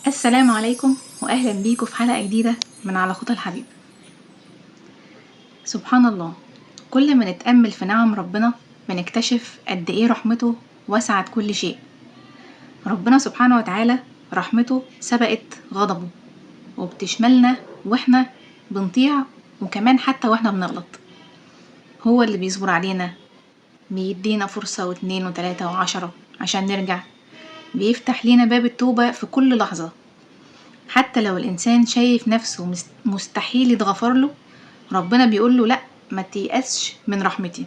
السلام عليكم وأهلا بيكم في حلقة جديدة من على خطى الحبيب. سبحان الله، كل ما نتأمل في نعم ربنا بنكتشف قد إيه رحمته وسعت كل شيء. ربنا سبحانه وتعالى رحمته سبقت غضبه وبتشملنا وإحنا بنطيع، وكمان حتى وإحنا بنغلط هو اللي بيصبر علينا، بيدينا فرصة واتنين وتلاتة وعشرة عشان نرجع، بيفتح لينا باب التوبة في كل لحظة. حتى لو الإنسان شايف نفسه مستحيل يتغفر له، ربنا بيقول له لأ، ما تيأسش من رحمتي.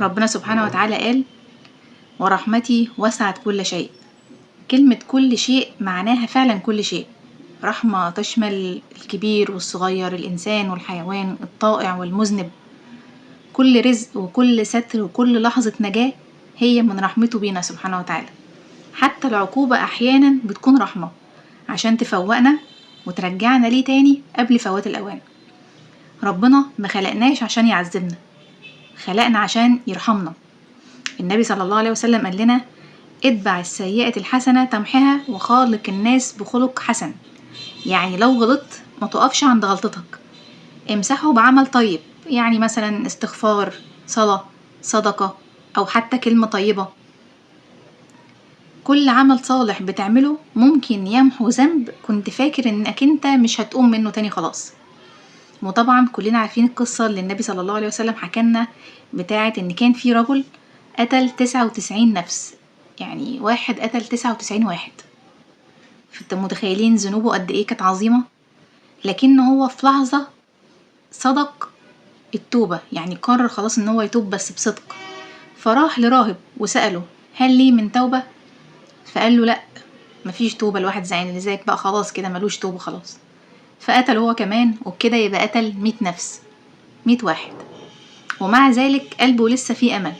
ربنا سبحانه وتعالى قال: ورحمتي وسعت كل شيء. كلمة كل شيء معناها فعلا كل شيء. رحمة تشمل الكبير والصغير، الإنسان والحيوان، الطائع والمذنب. كل رزق وكل ستر وكل لحظة نجاة هي من رحمته بينا سبحانه وتعالى. حتى العقوبة أحيانا بتكون رحمة عشان تفوقنا وترجعنا ليه تاني قبل فوات الأوان. ربنا ما خلقناش عشان يعذبنا، خلقنا عشان يرحمنا. النبي صلى الله عليه وسلم قال لنا: اتبع السيئة الحسنة تمحها وخالق الناس بخلق حسن. يعني لو غلطت ما تقفش عند غلطتك، امسحه بعمل طيب، يعني مثلا استغفار، صلاة، صدقة، أو حتى كلمة طيبة. كل عمل صالح بتعمله ممكن يمحو ذنب كنت فاكر انك انت مش هتقوم منه تاني خلاص. وطبعا كلنا عارفين القصة اللي النبي صلى الله عليه وسلم حكالنا، بتاعة ان كان في رجل قتل 99 نفس، يعني واحد قتل 99 واحد. فانتوا متخيلين ذنوبه قد ايه كانت عظيمة، لكن هو في لحظة صدق التوبة، يعني قرر خلاص ان هو يتوب بس بصدق. فراح لراهب وسأله: هل لي من توبة؟ فقال له: لأ، مفيش توبة، الواحد زعين اللي زيك بقى خلاص كده ملوش توبة خلاص. فقتل هو كمان، وبكده يبقى قتل 100 نفس، 100 واحد، ومع ذلك قلبه لسه فيه أمل.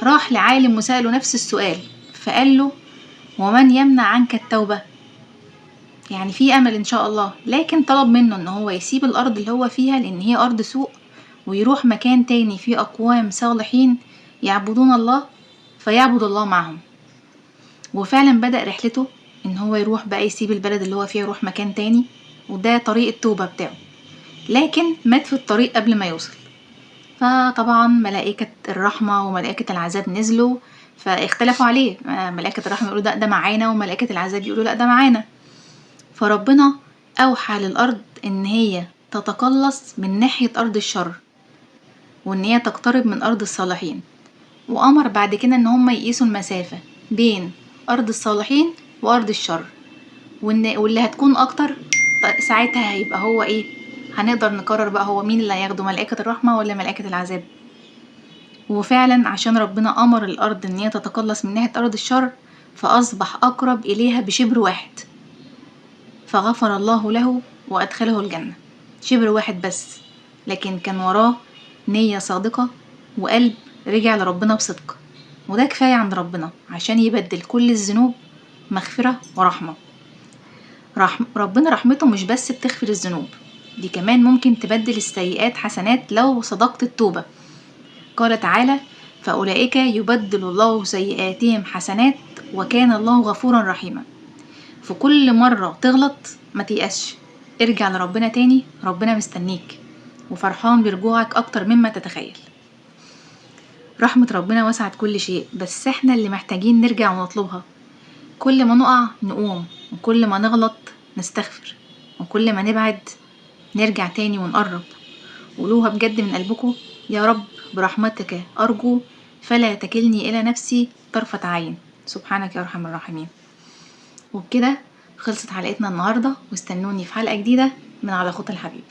راح لعالم وسأله نفس السؤال، فقال له: ومن يمنع عنك التوبة؟ يعني في أمل إن شاء الله، لكن طلب منه إن هو يسيب الأرض اللي هو فيها لأن هي أرض سوء، ويروح مكان تاني فيه أقوام صالحين يعبدون الله فيعبد الله معهم. وفعلا بدأ رحلته إن هو يروح بقى يسيب البلد اللي هو فيها، يروح مكان تاني، وده طريق التوبة بتاعه. لكن مات في الطريق قبل ما يوصل. فطبعا ملائكة الرحمة وملائكة العذاب نزلوا فاختلفوا عليه، ملائكة الرحمة يقولوا ده معانا، وملائكة العذاب يقولوا لا ده معانا. فربنا أوحى للأرض إن هي تتقلص من ناحية أرض الشر، وإن هي تقترب من أرض الصالحين. وأمر بعد كده إن هم يقيسوا المسافة بين أرض الصالحين وأرض الشر، واللي هتكون أكتر ساعتها هيبقى هو إيه، هنقدر نقرر بقى هو مين اللي هياخده، ملائكة الرحمة ولا ملائكة العذاب. وفعلا عشان ربنا أمر الأرض إن هي تتقلص من ناحية أرض الشر، فأصبح أقرب إليها بشبر واحد، فغفر الله له وأدخله الجنة. شبر واحد بس، لكن كان وراه نية صادقة وقلب رجع لربنا بصدق، وده كفاية عند ربنا عشان يبدل كل الذنوب مغفرة ورحمة. ربنا رحمته مش بس بتغفر الذنوب، دي كمان ممكن تبدل السيئات حسنات لو صدقت التوبة. قال تعالى: فأولئك يبدل الله سيئاتهم حسنات وكان الله غفورا رحيما. في كل مرة تغلط ما تيأسش، ارجع لربنا تاني، ربنا مستنيك وفرحان برجوعك أكتر مما تتخيل. رحمة ربنا وسعت كل شيء، بس احنا اللي محتاجين نرجع ونطلبها. كل ما نقع نقوم، وكل ما نغلط نستغفر، وكل ما نبعد نرجع تاني ونقرب. قولوها بجد من قلبكم: يا رب برحمتك أرجو فلا تكلني إلى نفسي طرفة عين، سبحانك يا أرحم الراحمين. وبكده خلصت حلقتنا النهاردة، واستنوني في حلقة جديدة من على خطى الحبيب.